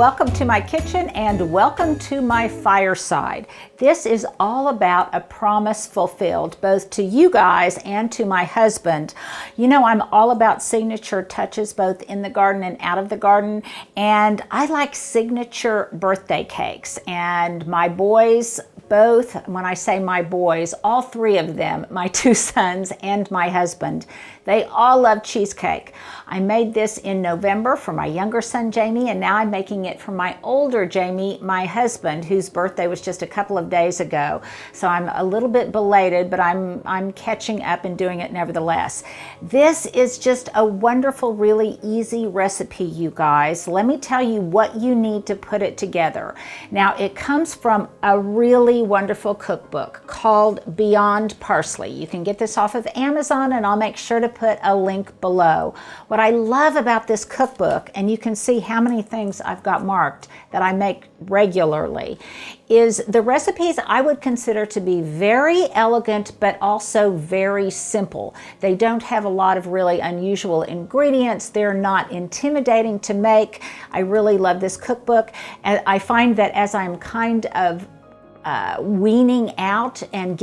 welcome to my kitchen and welcome to my fireside. This is all about a promise fulfilled, both to you guys and to my husband. You know, I'm all about signature touches, both in the garden and out of the garden, and I like signature birthday cakes. And my boys, both, when I say my boys, all three of them, my two sons and my husband, they all love cheesecake. I made this in November for my younger son, Jamie, and now I'm making it for my older Jamie, my husband, whose birthday was just a couple of days ago. So I'm a little bit belated, but I'm catching up and doing it nevertheless. This is just a wonderful, really easy recipe, you guys. Let me tell you what you need to put it together. Now, it comes from a really wonderful cookbook called Beyond Parsley. You can get this off of Amazon, and I'll make sure to put a link below. What I love about this cookbook, and you can see how many things I've got marked that I make regularly, is the recipes I would consider to be very elegant but also very simple. They don't have a lot of really unusual ingredients. They're not intimidating to make. I really love this cookbook, and I find that as I'm kind of weaning out and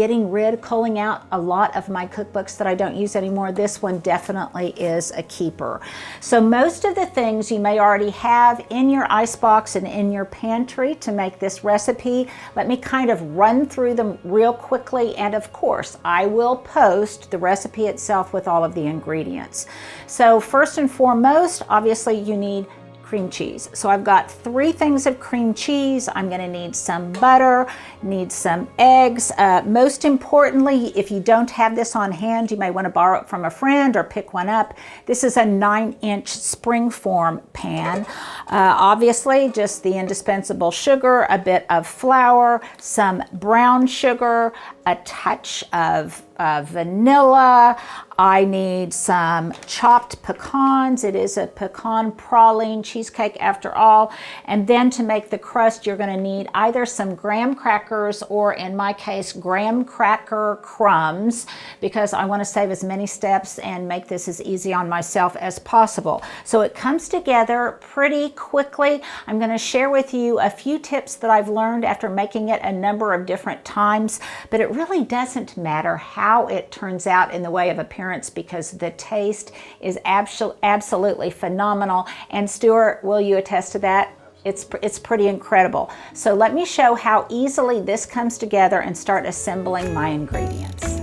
culling out a lot of my cookbooks that I don't use anymore, this one definitely is a keeper. So most of the things you may already have in your icebox and in your pantry to make this recipe. Let me kind of run through them real quickly, and of course I will post the recipe itself with all of the ingredients. So first and foremost, obviously you need cream cheese. So I've got 3 things of cream cheese. I'm going to need some butter, need some eggs. Most importantly, if you don't have this on hand, you may want to borrow it from a friend or pick one up. This is a 9-inch springform pan. Obviously, just the indispensable sugar, a bit of flour, some brown sugar, a touch of vanilla. I need some chopped pecans. It is a pecan praline cheesecake after all. And then to make the crust, you're going to need either some graham crackers or, in my case, graham cracker crumbs, because I want to save as many steps and make this as easy on myself as possible. So it comes together pretty quickly. I'm going to share with you a few tips that I've learned after making it a number of different times, but it really doesn't matter how it turns out in the way of appearance, because the taste is absolutely phenomenal. And Stuart, will you attest to that? It's pretty incredible. So let me show how easily this comes together and start assembling my ingredients.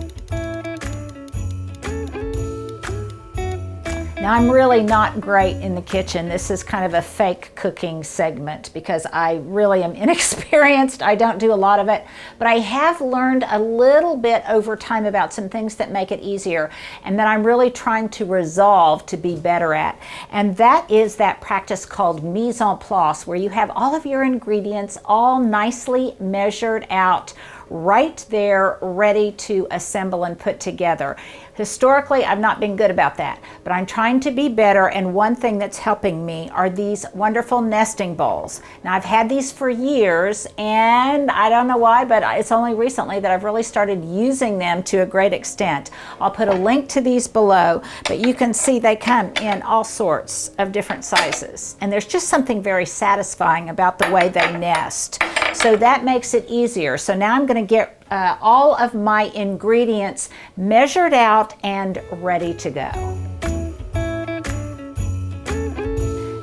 Now, I'm really not great in the kitchen. This is kind of a fake cooking segment because I really am inexperienced. I don't do a lot of it, but I have learned a little bit over time about some things that make it easier and that I'm really trying to resolve to be better at. And that is that practice called mise en place, where you have all of your ingredients all nicely measured out right there, ready to assemble and put together. Historically, I've not been good about that, but I'm trying to be better, and one thing that's helping me are these wonderful nesting bowls. Now, I've had these for years, and I don't know why, but it's only recently that I've really started using them to a great extent. I'll put a link to these below, but you can see they come in all sorts of different sizes, and there's just something very satisfying about the way they nest. So that makes it easier. So now I'm going to get all of my ingredients measured out and ready to go.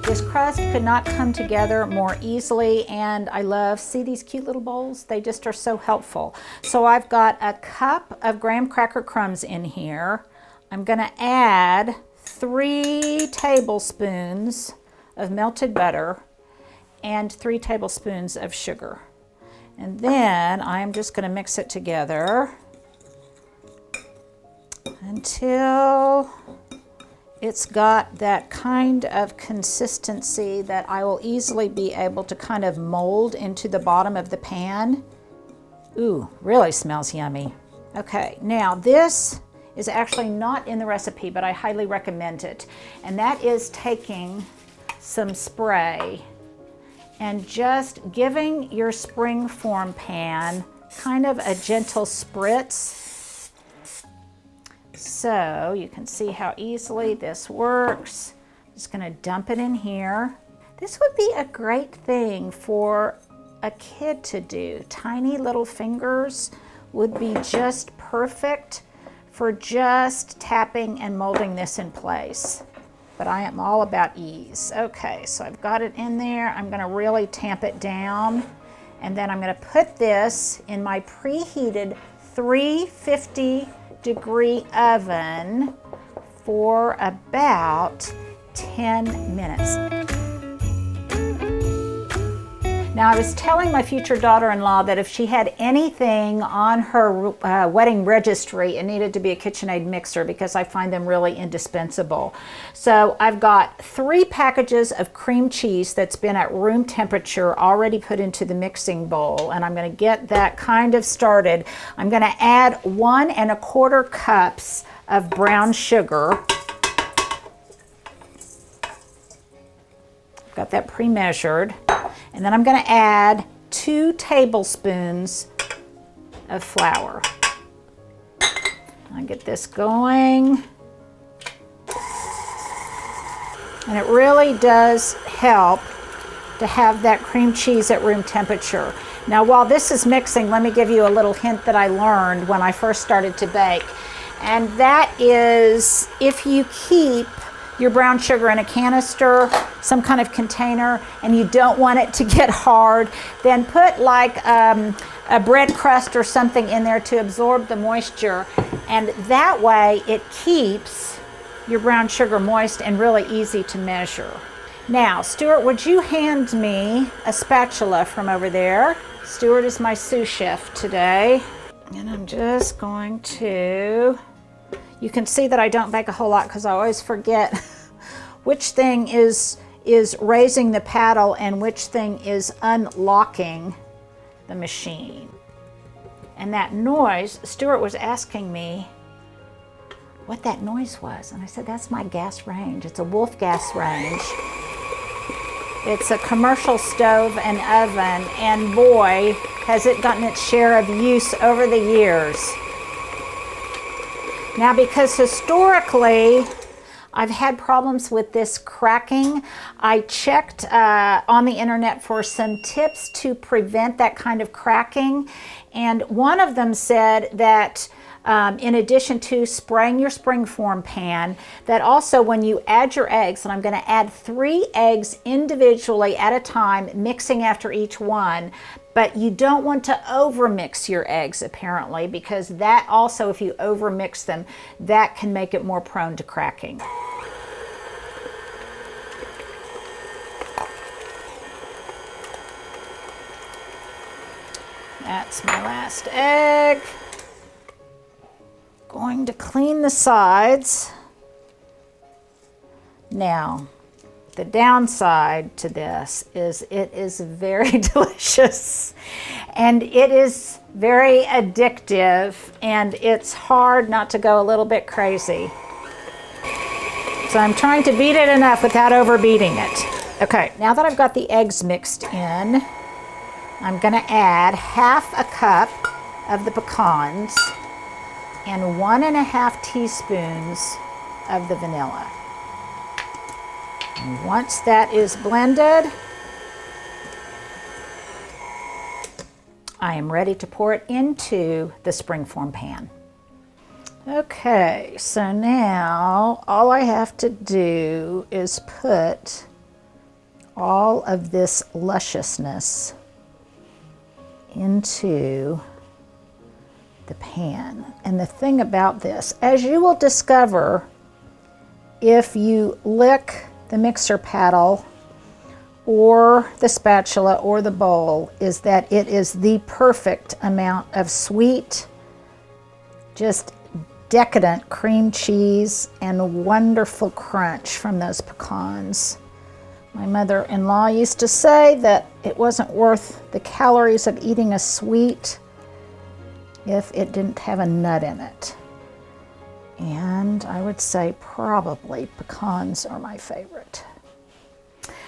This crust could not come together more easily, and I see these cute little bowls? They just are so helpful. So I've got a cup of graham cracker crumbs in here. I'm going to add 3 tablespoons of melted butter and 3 tablespoons of sugar. And then I'm just going to mix it together until it's got that kind of consistency that I will easily be able to kind of mold into the bottom of the pan. Ooh, really smells yummy. Okay, now this is actually not in the recipe, but I highly recommend it. And that is taking some spray and just giving your springform pan kind of a gentle spritz. So you can see how easily this works. Just going to dump it in here. This would be a great thing for a kid to do. Tiny little fingers would be just perfect for just tapping and molding this in place. But I am all about ease. Okay, so I've got it in there. I'm gonna really tamp it down. And then I'm gonna put this in my preheated 350-degree oven for about 10 minutes. Now, I was telling my future daughter-in-law that if she had anything on her wedding registry, it needed to be a KitchenAid mixer because I find them really indispensable. So I've got 3 packages of cream cheese that's been at room temperature already put into the mixing bowl, and I'm going to get that kind of started. I'm going to add 1 1/4 cups of brown sugar. Got that pre-measured. And then I'm going to add 2 tablespoons of flour. I get this going. And it really does help to have that cream cheese at room temperature. Now, while this is mixing, let me give you a little hint that I learned when I first started to bake. And that is, if you keep your brown sugar in a canister, some kind of container, and you don't want it to get hard, then put like a bread crust or something in there to absorb the moisture, and that way it keeps your brown sugar moist and really easy to measure. Now, Stuart, would you hand me a spatula from over there? Stuart is my sous chef today, and I'm just going to, you can see that I don't bake a whole lot because I always forget which thing is raising the paddle and which thing is unlocking the machine. And that noise, Stuart was asking me what that noise was. And I said, that's my gas range. It's a Wolf gas range. It's a commercial stove and oven, and boy, has it gotten its share of use over the years. Now, because historically, I've had problems with this cracking, I checked on the internet for some tips to prevent that kind of cracking. And one of them said that in addition to spraying your springform pan, that also when you add your eggs, and I'm going to add 3 eggs individually at a time, mixing after each one, but you don't want to overmix your eggs apparently, because that also, if you overmix them, that can make it more prone to cracking. That's my last egg. Going to clean the sides. Now, the downside to this is it is very delicious, and it is very addictive, and it's hard not to go a little bit crazy. So I'm trying to beat it enough without overbeating it. Okay, now that I've got the eggs mixed in, I'm going to add 1/2 cup of the pecans and 1 1/2 teaspoons of the vanilla. And once that is blended, I am ready to pour it into the springform pan. Okay, so now all I have to do is put all of this lusciousness into the pan. And the thing about this, as you will discover if you lick the mixer paddle or the spatula or the bowl, is that it is the perfect amount of sweet, just decadent cream cheese and wonderful crunch from those pecans. My mother-in-law used to say that it wasn't worth the calories of eating a sweet if it didn't have a nut in it. And I would say probably pecans are my favorite.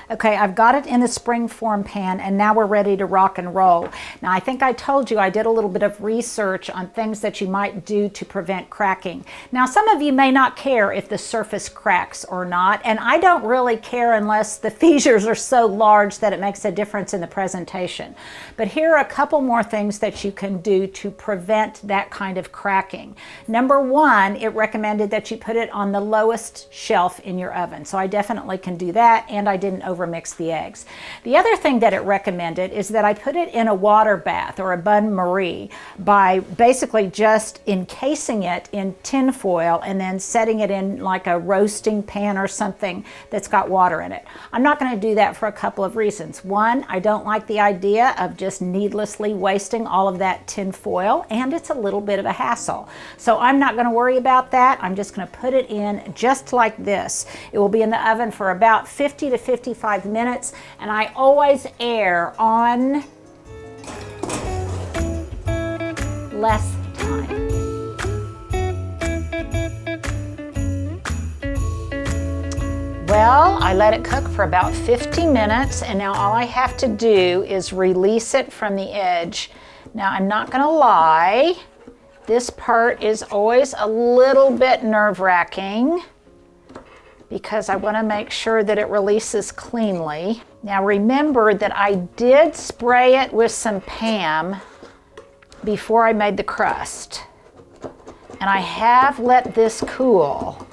Okay, I've got it in the springform pan, and now we're ready to rock and roll. Now, I think I told you I did a little bit of research on things that you might do to prevent cracking. Now, some of you may not care if the surface cracks or not, and I don't really care unless the fissures are so large that it makes a difference in the presentation. But here are a couple more things that you can do to prevent that kind of cracking. Number one, it recommended that you put it on the lowest shelf in your oven. So I definitely can do that, and I didn't overmix the eggs. The other thing that it recommended is that I put it in a water bath or a bain-marie by basically just encasing it in tin foil and then setting it in like a roasting pan or something that's got water in it. I'm not going to do that for a couple of reasons. One, I don't like the idea of just needlessly wasting all of that tin foil, and it's a little bit of a hassle. So I'm not going to worry about that. I'm just going to put it in just like this. It will be in the oven for about 50 to 55 minutes, and I always err on less time. Well, I let it cook for about 50 minutes, and now all I have to do is release it from the edge. Now, I'm not going to lie, this part is always a little bit nerve-wracking because I want to make sure that it releases cleanly. Now remember that I did spray it with some Pam before I made the crust. And I have let this cool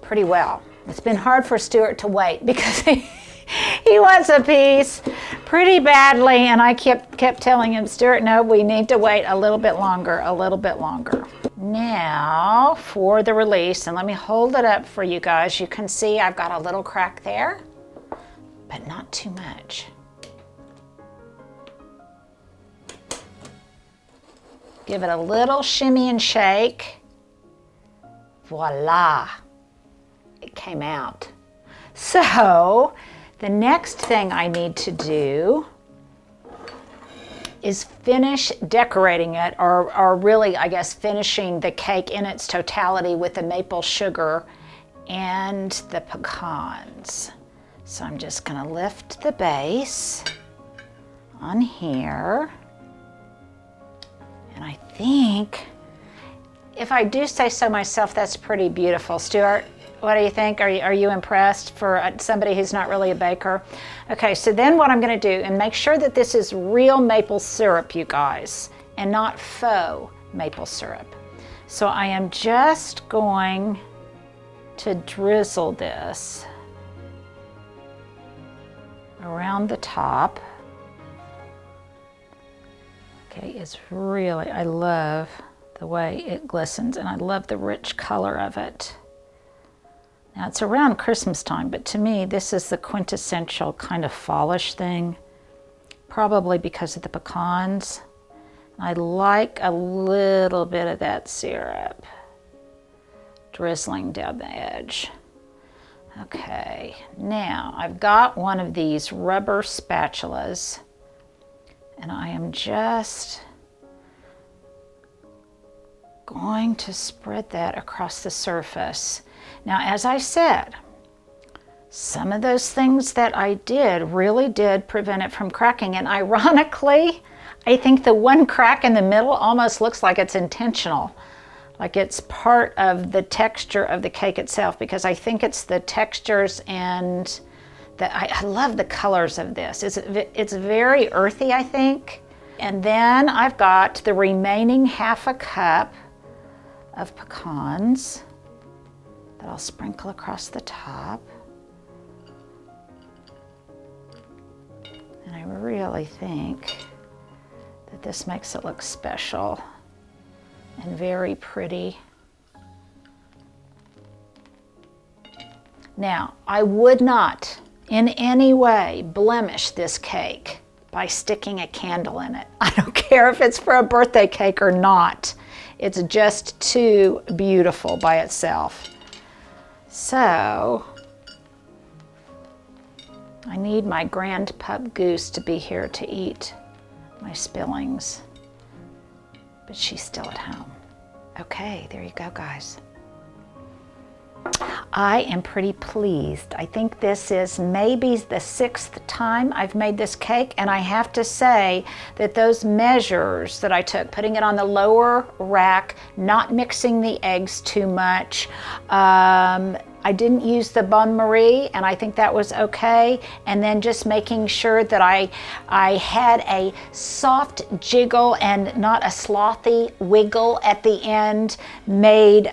pretty well. It's been hard for Stuart to wait because he wants a piece pretty badly, and I kept telling him, Stuart, no, we need to wait a little bit longer, a little bit longer. Now for the release, and let me hold it up for you guys. You can see I've got a little crack there, but not too much. Give it a little shimmy and shake. Voila, it came out. So the next thing I need to do is finish decorating it, or really, I guess, finishing the cake in its totality with the maple sugar and the pecans. So I'm just going to lift the base on here. And I think, if I do say so myself, that's pretty beautiful. Stuart, what do you think? Are you impressed for somebody who's not really a baker? Okay, so then what I'm going to do, and make sure that this is real maple syrup, you guys, and not faux maple syrup. So I am just going to drizzle this around the top. Okay, it's really, I love the way it glistens, and I love the rich color of it. Now it's around Christmas time, but to me this is the quintessential kind of fallish thing, probably because of the pecans. I like a little bit of that syrup drizzling down the edge. Okay, now I've got one of these rubber spatulas, and I am just going to spread that across the surface. Now, as I said, some of those things that I did really did prevent it from cracking, and ironically, I think the one crack in the middle almost looks like it's intentional, like it's part of the texture of the cake itself, because I think it's the textures and I love the colors of this. It's very earthy, I think. And then I've got the remaining half a cup of pecans that I'll sprinkle across the top. And I really think that this makes it look special and very pretty. Now, I would not in any way blemish this cake by sticking a candle in it. I don't care if it's for a birthday cake or not. It's just too beautiful by itself. So, I need my grand pup Goose to be here to eat my spillings, but she's still at home. Okay, there you go, guys. I am pretty pleased. I think this is maybe the 6th time I've made this cake, and I have to say that those measures that I took, putting it on the lower rack, not mixing the eggs too much, I didn't use the bain-marie, and I think that was okay. And then just making sure that I had a soft jiggle and not a slothy wiggle at the end, made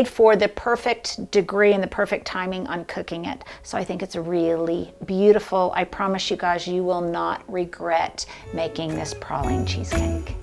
for the perfect degree and the perfect timing on cooking it. So I think it's really beautiful. I promise you guys, you will not regret making this praline cheesecake.